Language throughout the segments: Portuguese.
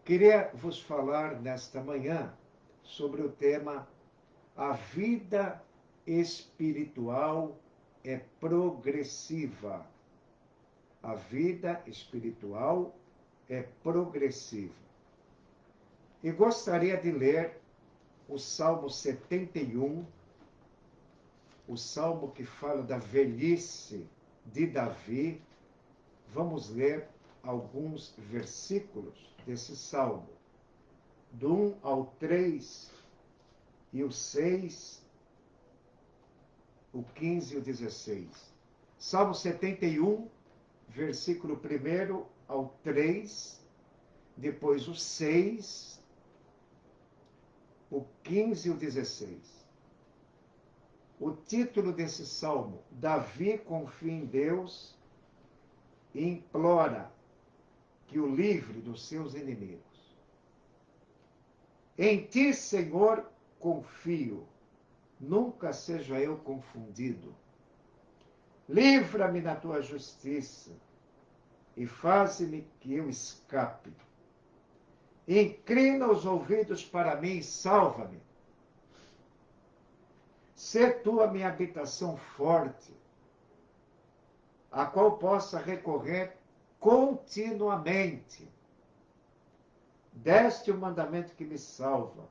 Queria vos falar nesta manhã sobre o tema A vida espiritual é progressiva. A vida espiritual é progressiva. E gostaria de ler o Salmo 71, o Salmo que fala da velhice de Davi. Vamos ler alguns versículos desse Salmo, do 1 ao 3, e o 6, o 15 e o 16. Salmo 71, versículo 1 ao 3, depois o 6, o 15 e o 16. O título desse salmo: Davi confia em Deus e implora que o livre dos seus inimigos. Em ti, Senhor, confio, nunca seja eu confundido. Livra-me na tua justiça e faze-me que eu escape. Inclina os ouvidos para mim e salva-me. Sê tu a minha habitação forte, a qual possa recorrer continuamente. Deste o mandamento que me salva,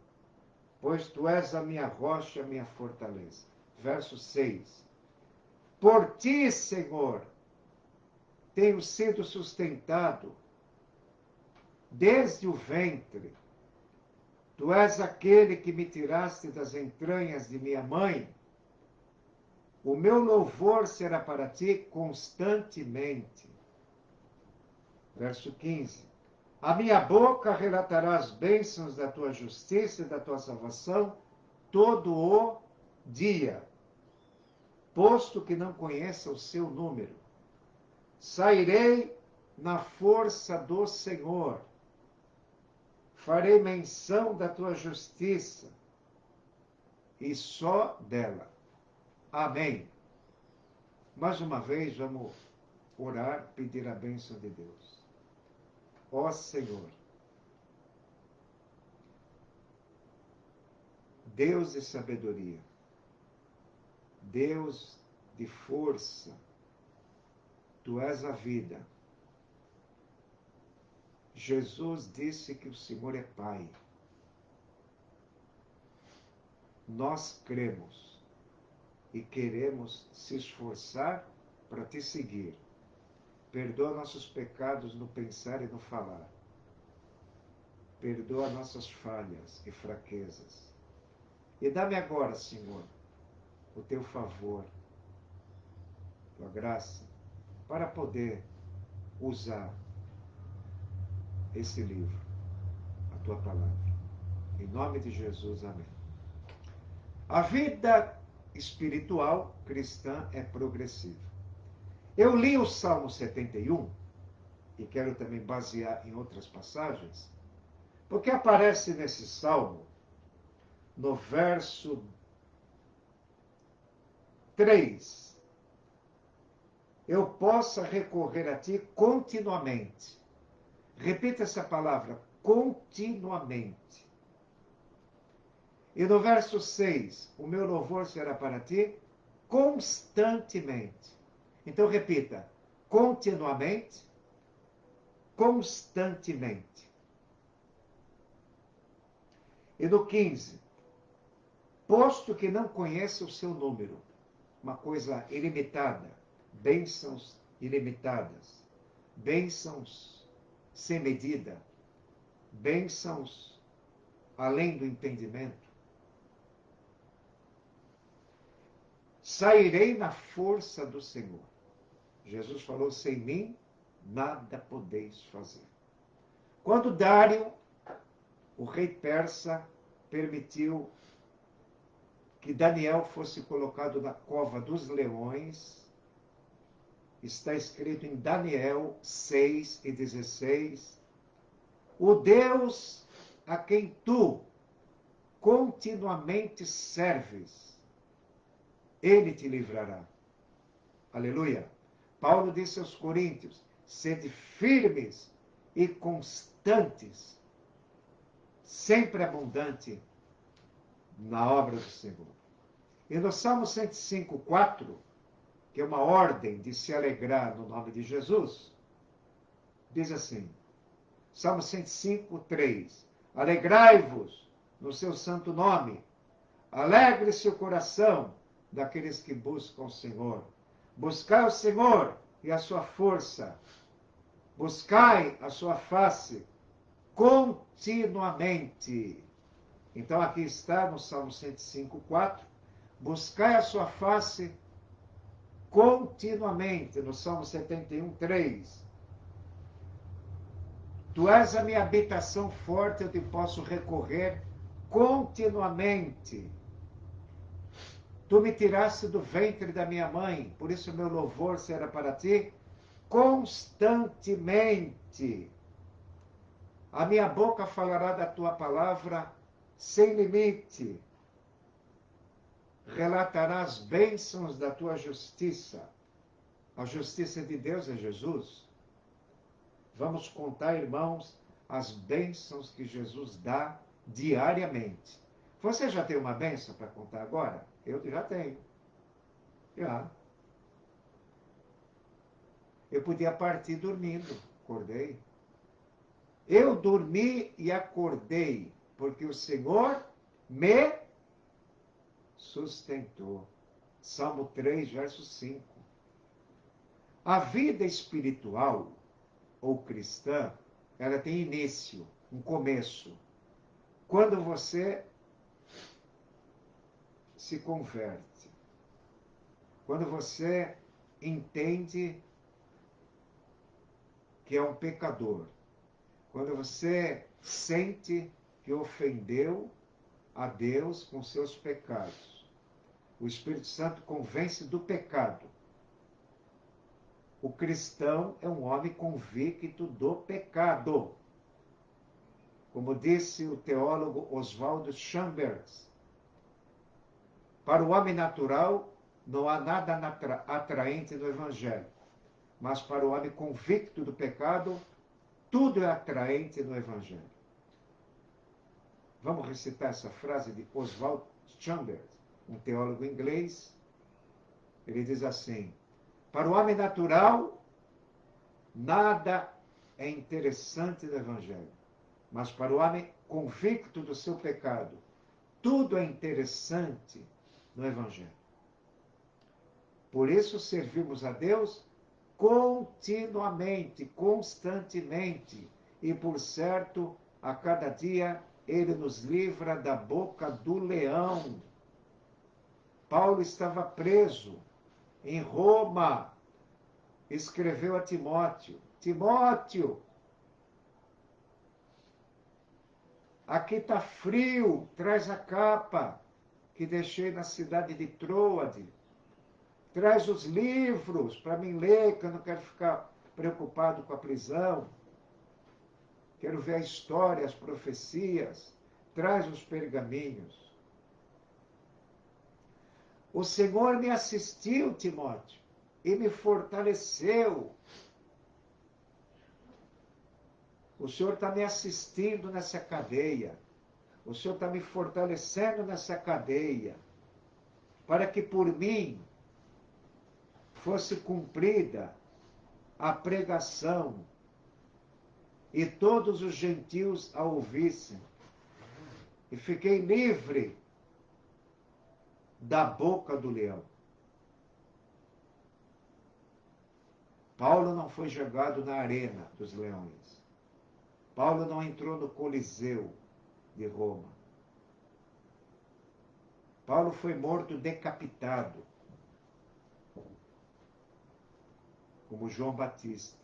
pois tu és a minha rocha, a minha fortaleza. Verso 6. Por ti, Senhor, tenho sido sustentado desde o ventre. Tu és aquele que me tiraste das entranhas de minha mãe. O meu louvor será para ti constantemente. Verso 15. A minha boca relatará as bênçãos da tua justiça e da tua salvação todo o dia, posto que não conheça o seu número. Sairei na força do Senhor, farei menção da tua justiça e só dela. Amém. Mais uma vez, vamos orar, pedir a bênção de Deus. Ó Senhor, Deus de sabedoria, Deus de força, tu és a vida. Jesus disse que o Senhor é Pai. Nós cremos e queremos se esforçar para te seguir. Perdoa nossos pecados no pensar e no falar. Perdoa nossas falhas e fraquezas. E dá-me agora, Senhor, o teu favor, tua graça, para poder usar esse livro, a tua palavra. Em nome de Jesus, amém. A vida espiritual cristã é progressiva. Eu li o Salmo 71, e quero também basear em outras passagens, porque aparece nesse Salmo, no verso 3, eu possa recorrer a ti continuamente. Repita essa palavra, continuamente. E no verso 6, o meu louvor será para ti constantemente. Então repita, continuamente, constantemente. E no 15, posto que não conheça o seu número, uma coisa ilimitada, bênçãos ilimitadas, bênçãos sem medida, bênçãos além do entendimento. Sairei na força do Senhor. Jesus falou, sem mim nada podeis fazer. Quando Dário, o rei persa, permitiu que Daniel fosse colocado na cova dos leões, está escrito em Daniel 6 e 16, o Deus a quem tu continuamente serves, ele te livrará. Aleluia. Paulo disse aos Coríntios, sede firmes e constantes sempre abundante na obra do Senhor. E no Salmo 105:4, que é uma ordem de se alegrar no nome de Jesus, diz assim, Salmo 105:3, alegrai-vos no seu santo nome, alegre-se o coração daqueles que buscam o Senhor. Buscai o Senhor e a sua força, buscai a sua face continuamente. Então aqui está no Salmo 105:4, buscai a sua face continuamente. No Salmo 71:3, tu és a minha habitação forte, eu te posso recorrer continuamente. Tu me tiraste do ventre da minha mãe, por isso meu louvor será para ti constantemente. A minha boca falará da tua palavra sem limite. Relatará as bênçãos da tua justiça. A justiça de Deus é Jesus. Vamos contar, irmãos, as bênçãos que Jesus dá diariamente. Você já tem uma bênção para contar agora? Eu já tenho. Já. Eu podia partir dormindo. Acordei. Eu dormi e acordei, porque o Senhor me sustentou. Salmo 3, verso 5. A vida espiritual ou cristã, ela tem início, um começo. Quando você se converte, quando você entende que é um pecador, quando você sente que ofendeu a Deus com seus pecados, o Espírito Santo convence do pecado. O cristão é um homem convicto do pecado. Como disse o teólogo Oswaldo Chambers, para o homem natural não há nada atraente no Evangelho, mas para o homem convicto do pecado, tudo é atraente no Evangelho. Vamos recitar essa frase de Oswald Chambers, um teólogo inglês. Ele diz assim, para o homem natural, nada é interessante no Evangelho, mas para o homem convicto do seu pecado, tudo é interessante no Evangelho. Por isso servimos a Deus continuamente, constantemente, e por certo, a cada dia Ele nos livra da boca do leão. Paulo estava preso em Roma, escreveu a Timóteo, Timóteo, aqui está frio, traz a capa que deixei na cidade de Troade. Traz os livros para mim ler, que eu não quero ficar preocupado com a prisão. Quero ver a história, as profecias. Traz os pergaminhos. O Senhor me assistiu, Timóteo, e me fortaleceu. O Senhor está me assistindo nessa cadeia. O Senhor está me fortalecendo nessa cadeia, para que por mim fosse cumprida a pregação e todos os gentios a ouvissem. E fiquei livre da boca do leão. Paulo não foi jogado na arena dos leões. Paulo não entrou no Coliseu de Roma. Paulo foi morto decapitado, como João Batista.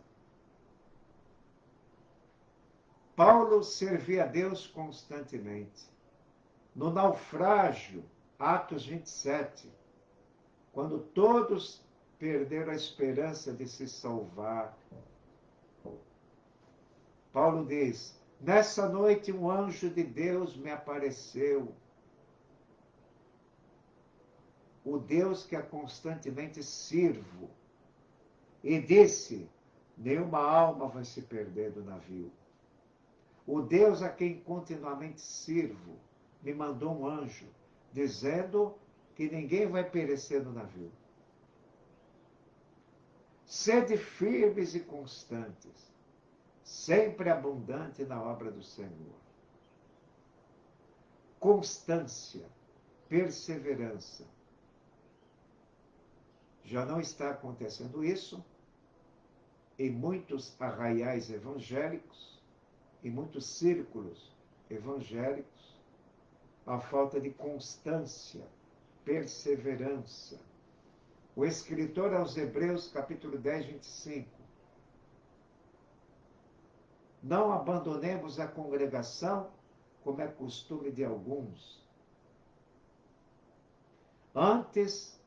Paulo servia a Deus constantemente. No naufrágio, Atos 27, quando todos perderam a esperança de se salvar, Paulo diz, nessa noite um anjo de Deus me apareceu, o Deus que a constantemente sirvo, e disse, nenhuma alma vai se perder do navio. O O Deus a quem continuamente sirvo me mandou um anjo, dizendo que ninguém vai perecer no navio. Sede firmes e constantes, sempre abundante na obra do Senhor. Constância, perseverança. Já não está acontecendo isso em muitos arraiais evangélicos, em muitos círculos evangélicos, a falta de constância, perseverança. O escritor aos Hebreus, capítulo 10, 25. Não abandonemos a congregação, como é costume de alguns. Antes,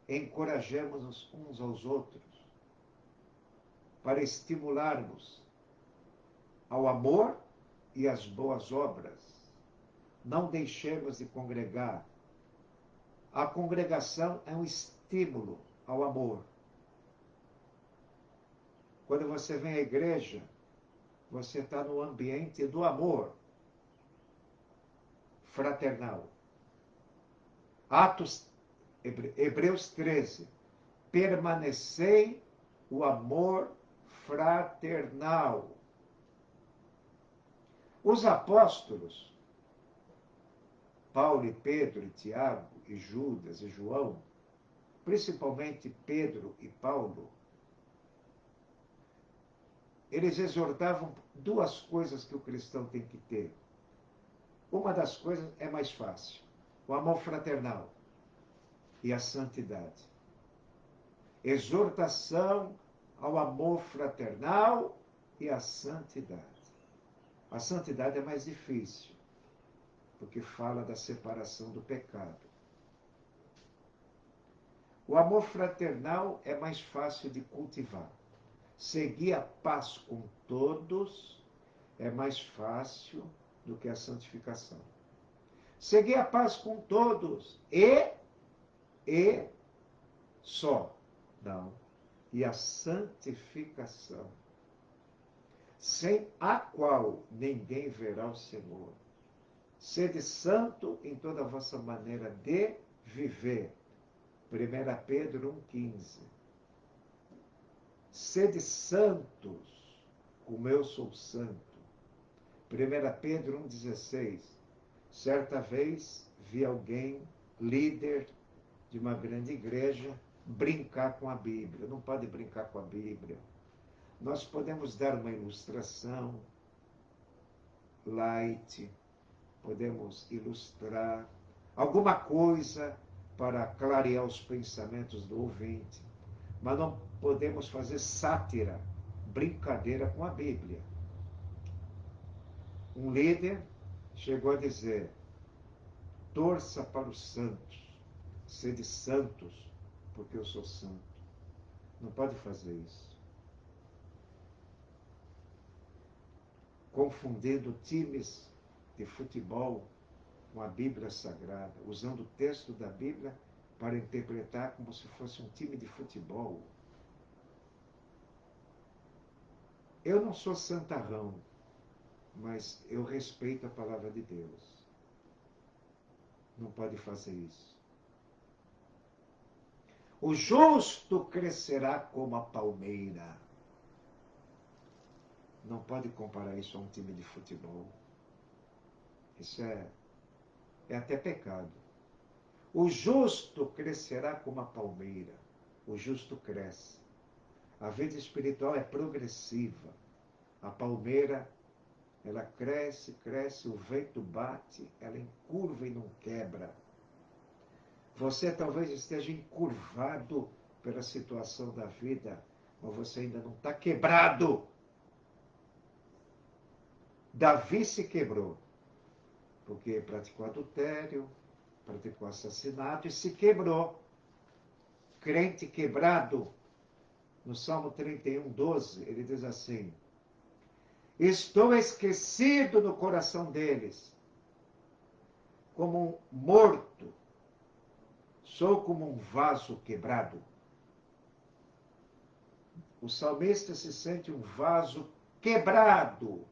encorajemos-nos uns aos outros, para estimularmos ao amor e às boas obras. Não deixemos de congregar. A congregação é um estímulo ao amor. Quando você vem à igreja, você está no ambiente do amor fraternal. Hebreus 13. Permanecei o amor fraternal. Os apóstolos, Paulo e Pedro e Tiago e Judas e João, principalmente Pedro e Paulo, eles exortavam duas coisas que o cristão tem que ter. Uma das coisas é mais fácil, o amor fraternal e a santidade. Exortação ao amor fraternal e à santidade. A santidade é mais difícil, porque fala da separação do pecado. O amor fraternal é mais fácil de cultivar. Seguir a paz com todos é mais fácil do que a santificação. Seguir a paz com todos e só. Não. E a santificação, sem a qual ninguém verá o Senhor. Sede santo em toda a vossa maneira de viver. 1 Pedro 1,15. Sede santos, como eu sou santo. 1 Pedro 1,16. Certa vez vi alguém, líder de uma grande igreja, brincar com a Bíblia. Não pode brincar com a Bíblia. Nós podemos dar uma ilustração light, podemos ilustrar alguma coisa para clarear os pensamentos do ouvinte, mas não podemos fazer sátira, brincadeira com a Bíblia. Um líder chegou a dizer: torça para os santos, sede santos, porque eu sou santo. Não pode fazer isso. Confundindo times de futebol com a Bíblia Sagrada, usando o texto da Bíblia para interpretar como se fosse um time de futebol. Eu não sou santarrão, mas eu respeito a palavra de Deus. Não pode fazer isso. O justo crescerá como a palmeira. Não pode comparar isso a um time de futebol. Isso é até pecado. O justo crescerá como a palmeira. O justo cresce. A vida espiritual é progressiva. A palmeira, ela cresce, cresce, o vento bate, ela encurva e não quebra. Você talvez esteja encurvado pela situação da vida, mas você ainda não está quebrado. Davi se quebrou, porque praticou adultério, praticou assassinato e se quebrou. Crente quebrado, no Salmo 31, 12, ele diz assim: estou esquecido no coração deles, como um morto, sou como um vaso quebrado. O salmista se sente um vaso quebrado,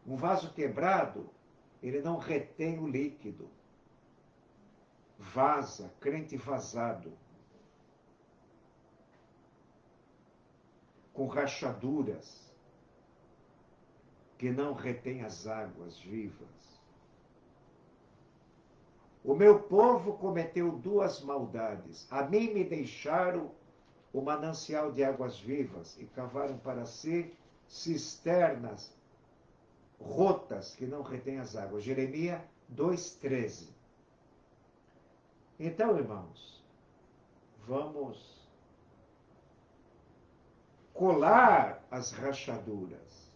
Um vaso quebrado, ele não retém o líquido. Vaza, crente vazado, com rachaduras, que não retém as águas vivas. O meu povo cometeu duas maldades. A mim me deixaram o manancial de águas vivas e cavaram para si cisternas rotas que não retêm as águas. Jeremias 2,13. Então, irmãos, vamos colar as rachaduras.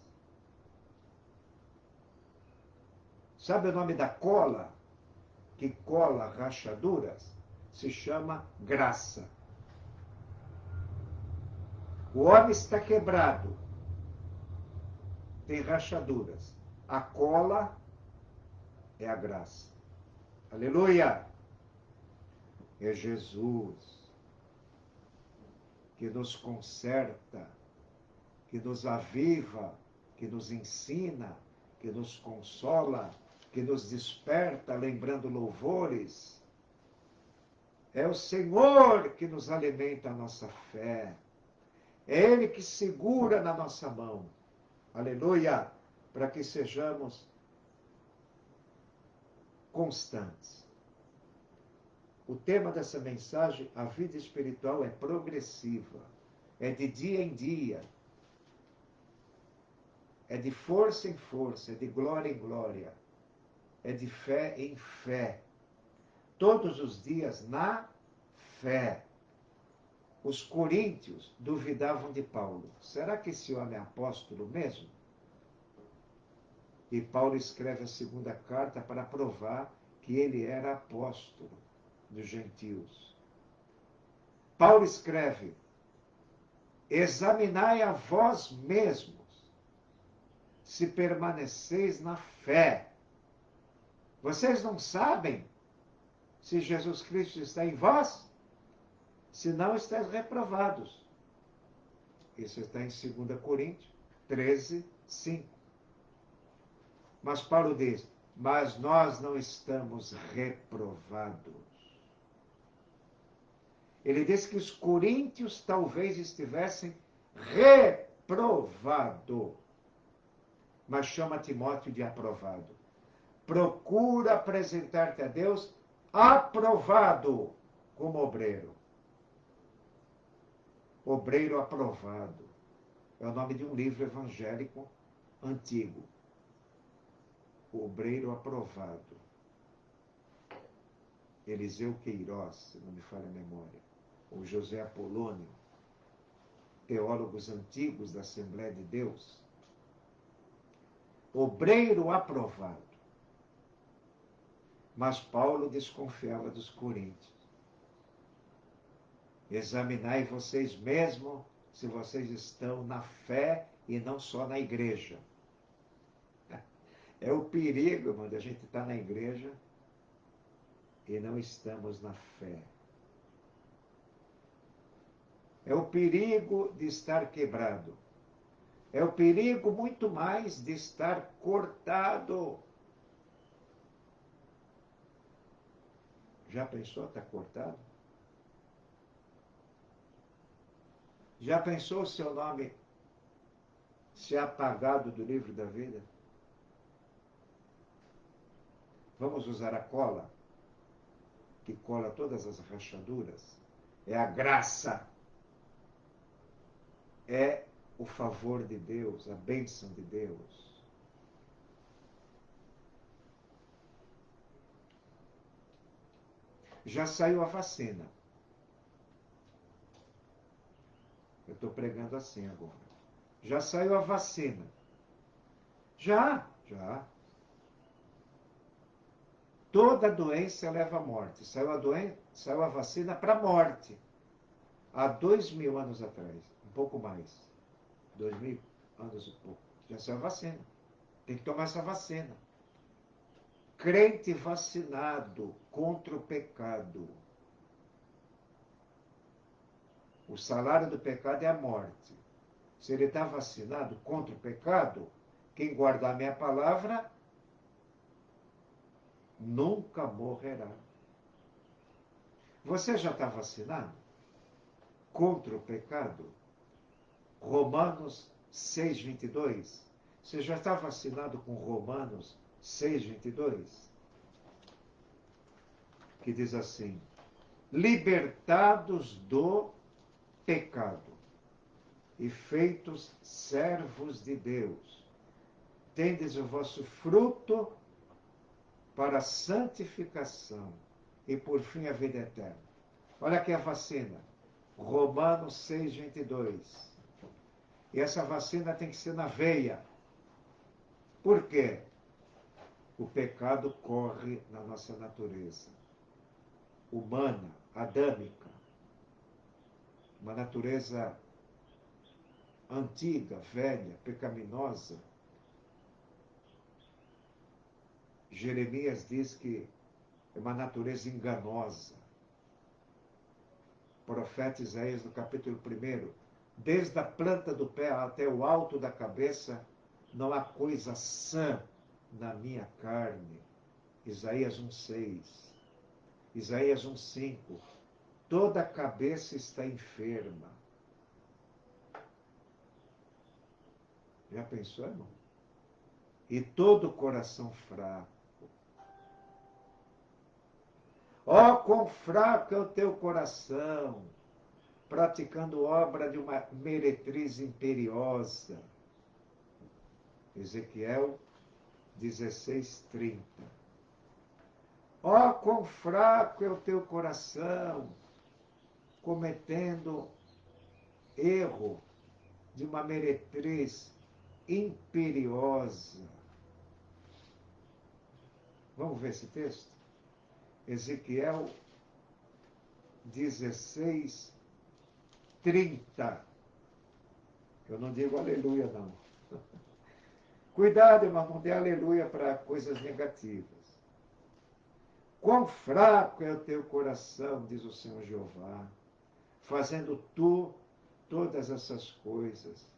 Sabe o nome da cola que cola rachaduras? Se chama graça. O homem está quebrado, tem rachaduras. A cola é a graça. Aleluia! É Jesus que nos conserta, que nos aviva, que nos ensina, que nos consola, que nos desperta, lembrando louvores. É o Senhor que nos alimenta a nossa fé. É Ele que segura na nossa mão. Aleluia! Para que sejamos constantes. O tema dessa mensagem, a vida espiritual é progressiva. É de dia em dia. É de força em força, é de glória em glória. É de fé em fé. Todos os dias na fé. Os coríntios duvidavam de Paulo. Será que esse homem é apóstolo mesmo? E Paulo escreve a segunda carta para provar que ele era apóstolo dos gentios. Paulo escreve: examinai a vós mesmos, se permaneceis na fé. Vocês não sabem se Jesus Cristo está em vós? Se não, estáis reprovados. Isso está em 2 Coríntios 13, 5. Mas Paulo diz: mas nós não estamos reprovados. Ele diz que os coríntios talvez estivessem reprovado, mas chama Timóteo de aprovado. Procura apresentar-te a Deus aprovado como obreiro. Obreiro aprovado. É o nome de um livro evangélico antigo. Obreiro aprovado. Eliseu Queiroz, se não me falha a memória, ou José Apolônio, teólogos antigos da Assembleia de Deus. Obreiro aprovado. Mas Paulo desconfiava dos coríntios. Examinai vocês mesmos se vocês estão na fé e não só na igreja. É o perigo, irmão, de a gente estar na igreja e não estamos na fé. É o perigo de estar quebrado. É o perigo muito mais de estar cortado. Já pensou estar cortado? Já pensou o seu nome ser apagado do livro da vida? Vamos usar a cola, que cola todas as rachaduras? É a graça. É o favor de Deus, a bênção de Deus. Já saiu a vacina. Eu estou pregando assim agora. Já saiu a vacina. Já. Toda doença leva à morte. Saiu a vacina para a morte. Há 2000 anos atrás. Um pouco mais. 2000 anos e pouco. Já saiu a vacina. Tem que tomar essa vacina. Crente vacinado contra o pecado. O salário do pecado é a morte. Se ele está vacinado contra o pecado, Quem guardar minha palavra nunca morrerá. Você já está vacinado contra o pecado? Romanos 6:22. Você já está vacinado com Romanos 6:22? Que diz assim: libertados do pecado e feitos servos de Deus, tendes o vosso fruto para a santificação e por fim a vida eterna. Olha aqui a vacina, Romanos 6:22. E essa vacina tem que ser na veia. Por quê? O pecado corre na nossa natureza humana, adâmica, uma natureza antiga, velha, pecaminosa. Jeremias diz que é uma natureza enganosa. O profeta Isaías, no capítulo 1, desde a planta do pé até o alto da cabeça, não há coisa sã na minha carne. Isaías 1:6. Isaías 1:5. Toda a cabeça está enferma. Já pensou, irmão? E todo o coração fraco. Ó, quão fraco é o teu coração, praticando obra de uma meretriz imperiosa. Ezequiel 16:30. Ó, quão fraco é o teu coração, cometendo erro de uma meretriz imperiosa. Vamos ver esse texto? Ezequiel 16:30. Eu não digo aleluia, não. Cuidado, irmão, não dê aleluia para coisas negativas. Quão fraco é o teu coração, diz o Senhor Jeová, fazendo tu todas essas coisas.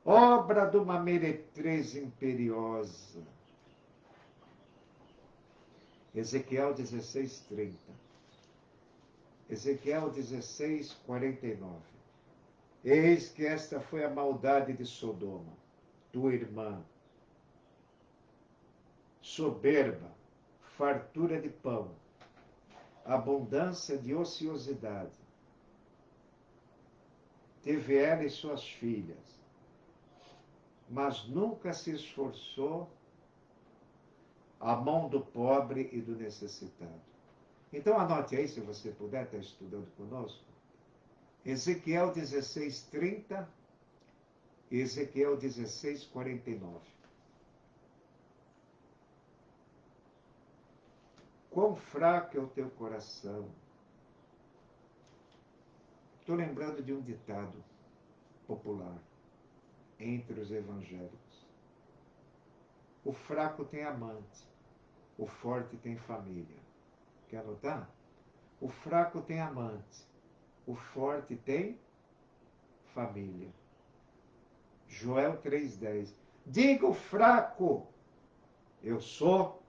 Obra de uma meretriz imperiosa. Ezequiel 16:30. Ezequiel 16:49. Eis que esta foi a maldade de Sodoma, tua irmã. Soberba, fartura de pão, abundância de ociosidade. Teve ela e suas filhas, mas nunca se esforçou a mão do pobre e do necessitado. Então anote aí, se você puder, estar estudando conosco, Ezequiel 16:30 e Ezequiel 16:49. Quão fraco é o teu coração. Estou lembrando de um ditado popular entre os evangélicos. O fraco tem amante, o forte tem família. Quer anotar? O fraco tem amante, o forte tem família. Joel 3:10. Diga o fraco, eu sou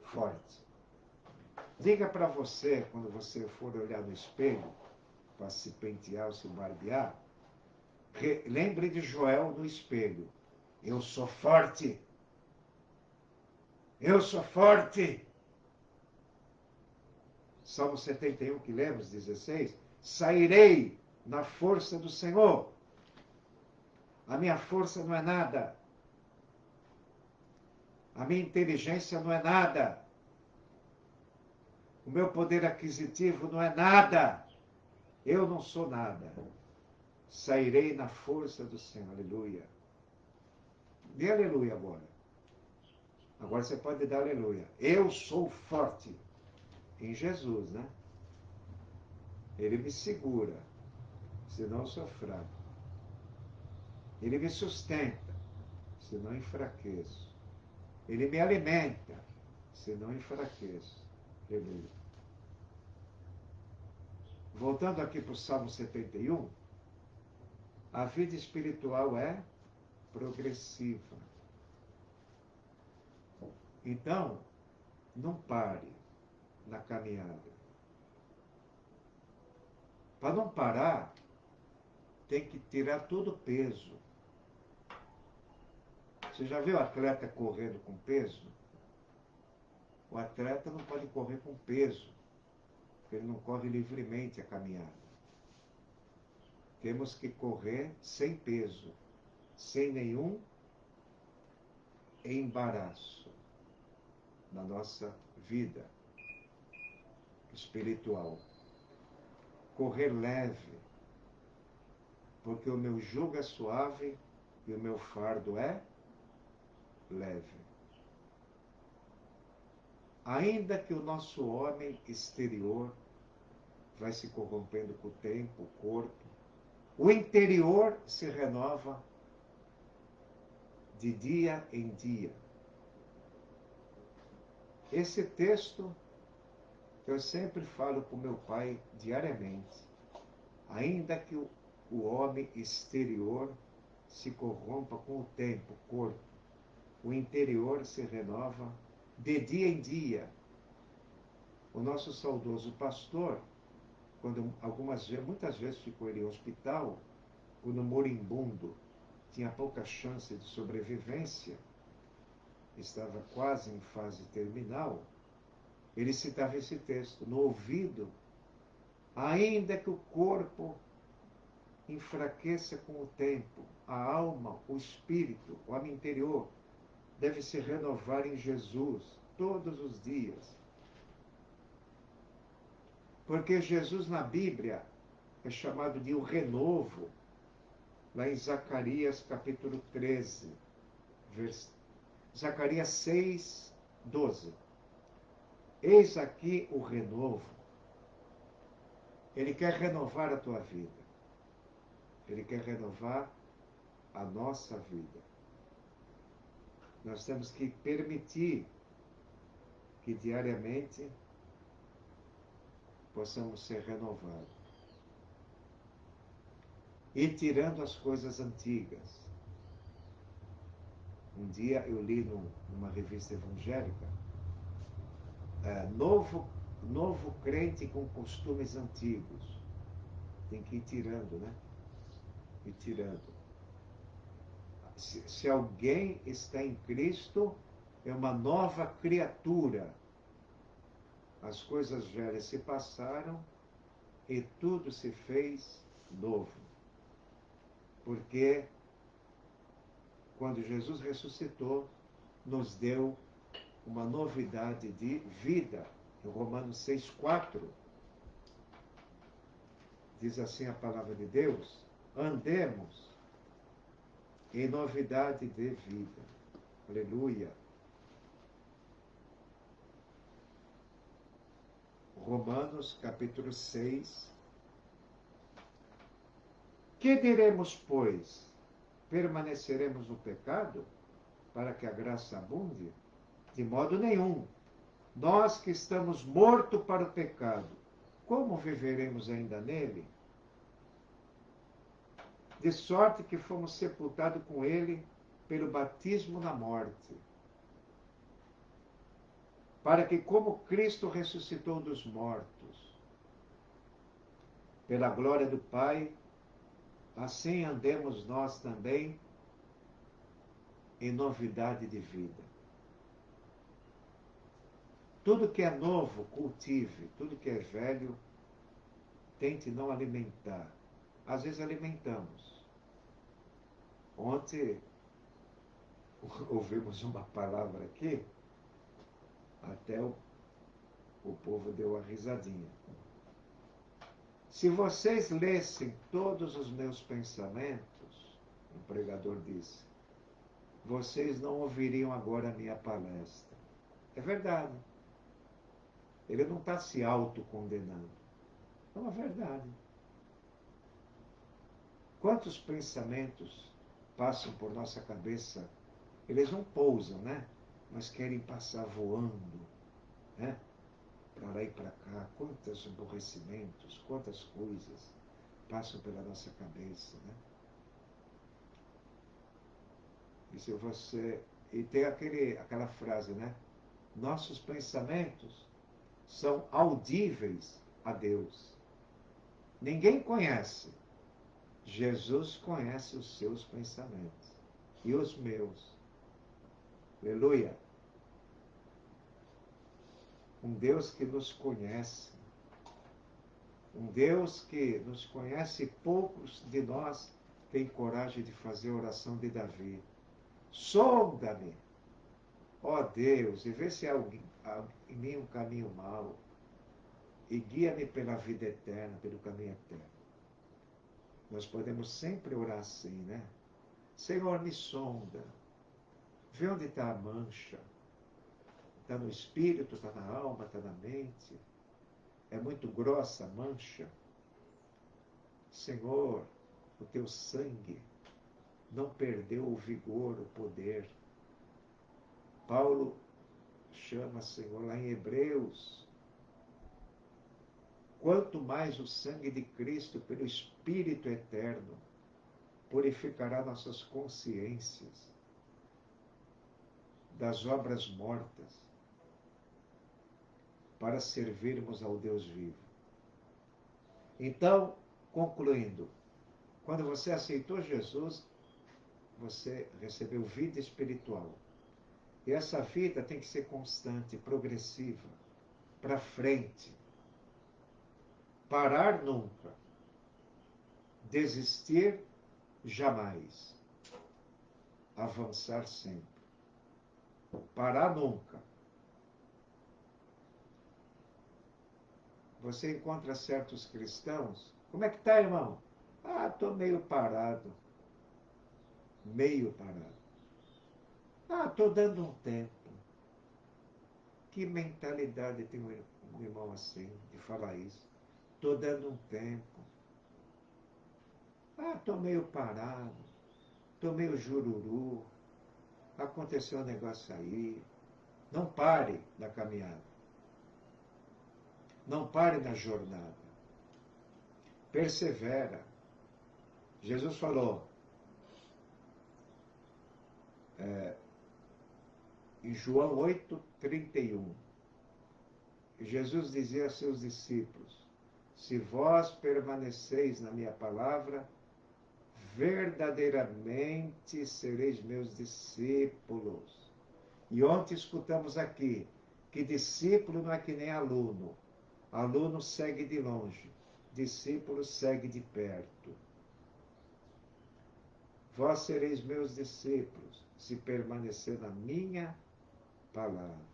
forte. Diga para você, quando você for olhar no espelho, para se pentear ou se barbear, lembre de Joel no espelho. Eu sou forte. Eu sou forte. Salmo 71, que lemos, 16. Sairei na força do Senhor. A minha força não é nada. A minha inteligência não é nada. O meu poder aquisitivo não é nada. Eu não sou nada. Sairei na força do Senhor. Aleluia. Dê aleluia agora. Agora você pode dar aleluia. Eu sou forte em Jesus, né? Ele me segura, senão eu sou fraco. Ele me sustenta, senão eu enfraqueço. Ele me alimenta, senão eu enfraqueço. Aleluia. Voltando aqui para o Salmo 71, a vida espiritual é progressiva. Então, não pare na caminhada. Para não parar, tem que tirar todo o peso. Você já viu o atleta correndo com peso? O atleta não pode correr com peso, porque ele não corre livremente a caminhada. Temos que correr sem peso, sem nenhum embaraço na nossa vida espiritual. Correr leve, porque o meu jugo é suave e o meu fardo é leve. Ainda que o nosso homem exterior vai se corrompendo com o tempo, o corpo, o interior se renova de dia em dia. Esse texto eu sempre falo para o meu pai diariamente. Ainda que o homem exterior se corrompa com o tempo, o corpo, o interior se renova de dia em dia. O nosso saudoso pastor, quando muitas vezes ficou ele em hospital, quando moribundo, tinha pouca chance de sobrevivência, estava quase em fase terminal, ele citava esse texto no ouvido. Ainda que o corpo enfraqueça com o tempo, a alma, o espírito, o homem interior, deve se renovar em Jesus todos os dias. Porque Jesus na Bíblia é chamado de o renovo, lá em Zacarias capítulo 13, Zacarias 6, 12. Eis aqui o renovo. Ele quer renovar a tua vida. Ele quer renovar a nossa vida. Nós temos que permitir que diariamente possamos ser renovados. E tirando as coisas antigas. Um dia eu li numa revista evangélica, novo crente com costumes antigos. Tem que ir tirando, né? Ir tirando. Se alguém está em Cristo, é uma nova criatura. As coisas velhas se passaram e tudo se fez novo. Porque quando Jesus ressuscitou, nos deu uma novidade de vida. Em Romanos 6,4, diz assim a palavra de Deus: andemos em novidade de vida. Aleluia. Romanos capítulo 6. Que diremos, pois? Permaneceremos no pecado para que a graça abunde? De modo nenhum. Nós que estamos mortos para o pecado, como viveremos ainda nele? De sorte que fomos sepultados com ele pelo batismo na morte, para que, como Cristo ressuscitou dos mortos, pela glória do Pai, assim andemos nós também em novidade de vida. Tudo que é novo, cultive. Tudo que é velho, tente não alimentar. Às vezes alimentamos. Ontem ouvimos uma palavra aqui, até o povo deu uma risadinha. Se vocês lessem todos os meus pensamentos, o pregador disse, vocês não ouviriam agora a minha palestra. É verdade. Ele não está se autocondenando. É uma verdade. Quantos pensamentos passam por nossa cabeça? Eles não pousam, né? Mas querem passar voando, né? Para lá e para cá. Quantos aborrecimentos, quantas coisas passam pela nossa cabeça, né? E se você... E tem aquela frase, né? Nossos pensamentos são audíveis a Deus. Ninguém conhece. Jesus conhece os seus pensamentos e os meus. Aleluia. Um Deus que nos conhece. Um Deus que nos conhece e poucos de nós têm coragem de fazer a oração de Davi. Sonda-me, ó Deus, e vê se há em mim um caminho mau, e guia-me pela vida eterna, pelo caminho eterno. Nós podemos sempre orar assim, né? Senhor, me sonda, vê onde está a mancha. Está no espírito, está na alma, está na mente. É muito grossa a mancha. Senhor, o teu sangue não perdeu o vigor, o poder. Paulo chama, Senhor, lá em Hebreus, quanto mais o sangue de Cristo, pelo Espírito eterno, purificará nossas consciências das obras mortas, para servirmos ao Deus vivo. Então, concluindo, quando você aceitou Jesus, você recebeu vida espiritual. E essa vida tem que ser constante, progressiva, para frente. Parar nunca. Desistir jamais. Avançar sempre. Parar nunca. Você encontra certos cristãos. Como é que tá, irmão? Ah, estou meio parado. Meio parado. Ah, estou dando um tempo. Que mentalidade tem um irmão assim, de falar isso? Estou dando um tempo. Ah, estou meio parado. Estou meio jururu. Aconteceu um negócio aí. Não pare na caminhada. Não pare na jornada. Persevera. Jesus falou, em João 8:31, Jesus dizia a seus discípulos, se vós permaneceis na minha palavra, verdadeiramente sereis meus discípulos. E ontem escutamos aqui que discípulo não é que nem aluno. Aluno segue de longe, discípulo segue de perto. Vós sereis meus discípulos, se permanecer na minha palavra.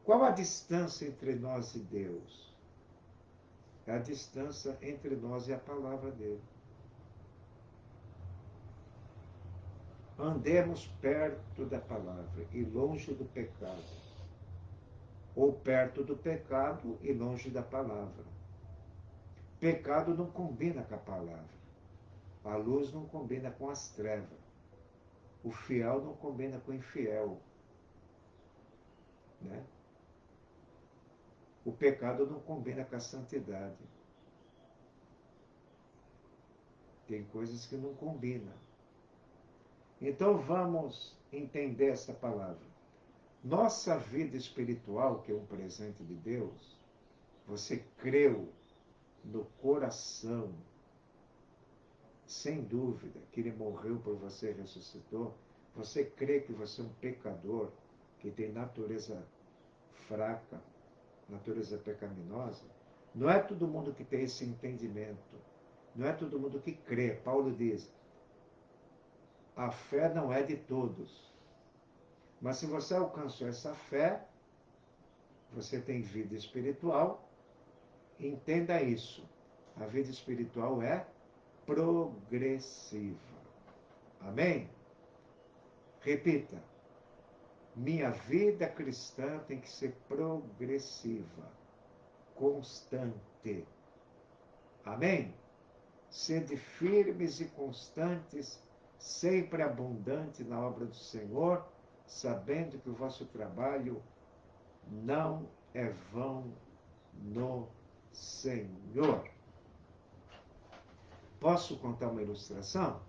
Qual a distância entre nós e Deus? É a distância entre nós e a palavra dele. Andemos perto da palavra e longe do pecado. Ou perto do pecado e longe da palavra. Pecado não combina com a palavra. A luz não combina com as trevas. O fiel não combina com o infiel. Né? O pecado não combina com a santidade. Tem coisas que não combinam. Então vamos entender essa palavra. Nossa vida espiritual, que é um presente de Deus, você creu no coração, sem dúvida, que ele morreu por você e ressuscitou, você crê que você é um pecador, que tem natureza fraca, natureza pecaminosa, não é todo mundo que tem esse entendimento, não é todo mundo que crê. Paulo diz, a fé não é de todos, mas se você alcançou essa fé, você tem vida espiritual, entenda isso, a vida espiritual é progressiva. Amém? Repita. Minha vida cristã tem que ser progressiva, constante. Amém? Sede firmes e constantes, sempre abundante na obra do Senhor, sabendo que o vosso trabalho não é vão no Senhor. Posso contar uma ilustração?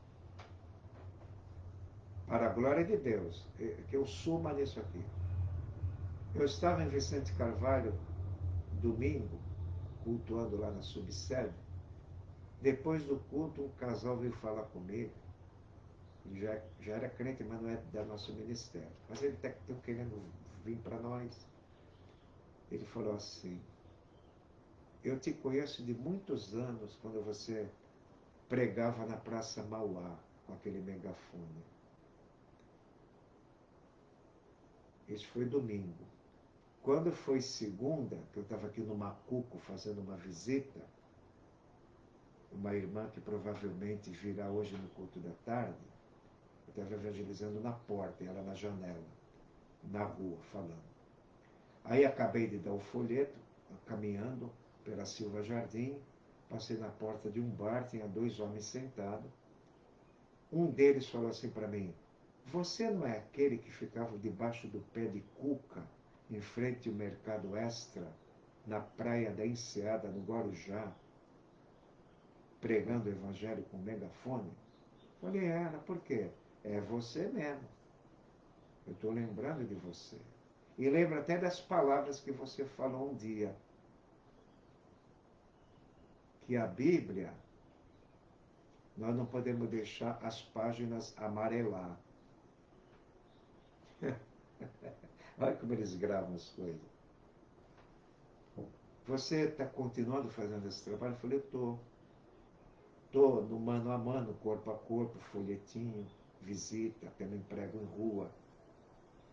Para a glória de Deus, que eu suma nisso aqui. Eu estava em Vicente Carvalho, domingo, cultuando lá na subsede. Depois do culto, um casal veio falar comigo. Ele já era crente, mas não é do nosso ministério. Mas ele está querendo vir para nós. Ele falou assim: eu te conheço de muitos anos, quando você pregava na Praça Mauá, com aquele megafone. Isso foi domingo. Quando foi segunda, que eu estava aqui no Macuco fazendo uma visita, uma irmã que provavelmente virá hoje no culto da tarde, eu estava evangelizando na porta, e ela na janela, na rua, falando. Aí acabei de dar o folheto, caminhando pela Silva Jardim, passei na porta de um bar, tinha 2 homens sentados. Um deles falou assim para mim: você não é aquele que ficava debaixo do pé de cuca, em frente ao Mercado Extra, na praia da Enseada, no Guarujá, pregando o evangelho com megafone? Falei: era, por quê? É você mesmo. Eu estou lembrando de você. E lembro até das palavras que você falou um dia. Que a Bíblia, nós não podemos deixar as páginas amarelar. Olha como eles gravam as coisas. Você está continuando fazendo esse trabalho? Eu falei: estou. Estou no mano a mano, corpo a corpo, folhetinho, visita, também prego em rua.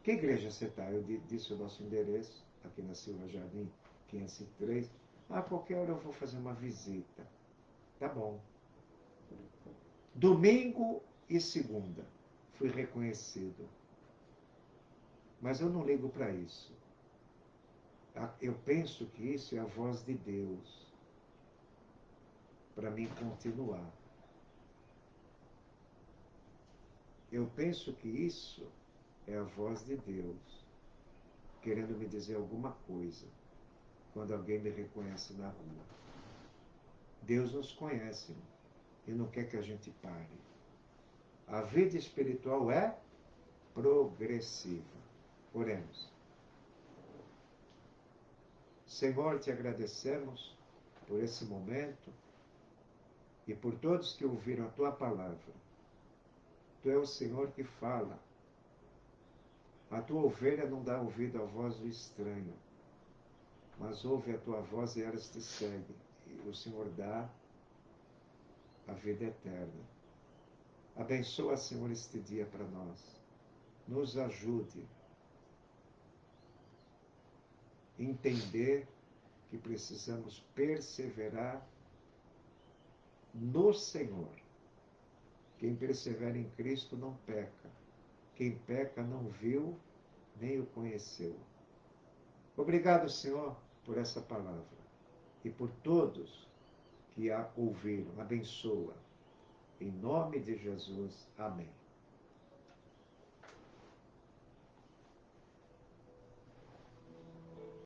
Que igreja você está? Eu disse o nosso endereço, aqui na Silva Jardim, 503. A qualquer hora eu vou fazer uma visita. Tá bom. Domingo e segunda, fui reconhecido. Mas eu não ligo para isso. Eu penso que isso é a voz de Deus para mim continuar. Eu penso que isso é a voz de Deus querendo me dizer alguma coisa quando alguém me reconhece na rua. Deus nos conhece e não quer que a gente pare. A vida espiritual é progressiva. Oremos. Senhor, te agradecemos por esse momento e por todos que ouviram a tua palavra. Tu é o Senhor que fala. A tua ovelha não dá ouvido à voz do estranho, mas ouve a tua voz e elas te seguem. E o Senhor dá a vida eterna. Abençoa, Senhor, este dia para nós. Nos ajude a entender que precisamos perseverar no Senhor. Quem persevera em Cristo não peca. Quem peca não viu nem o conheceu. Obrigado, Senhor, por essa palavra e por todos que a ouviram. Abençoa. Em nome de Jesus. Amém.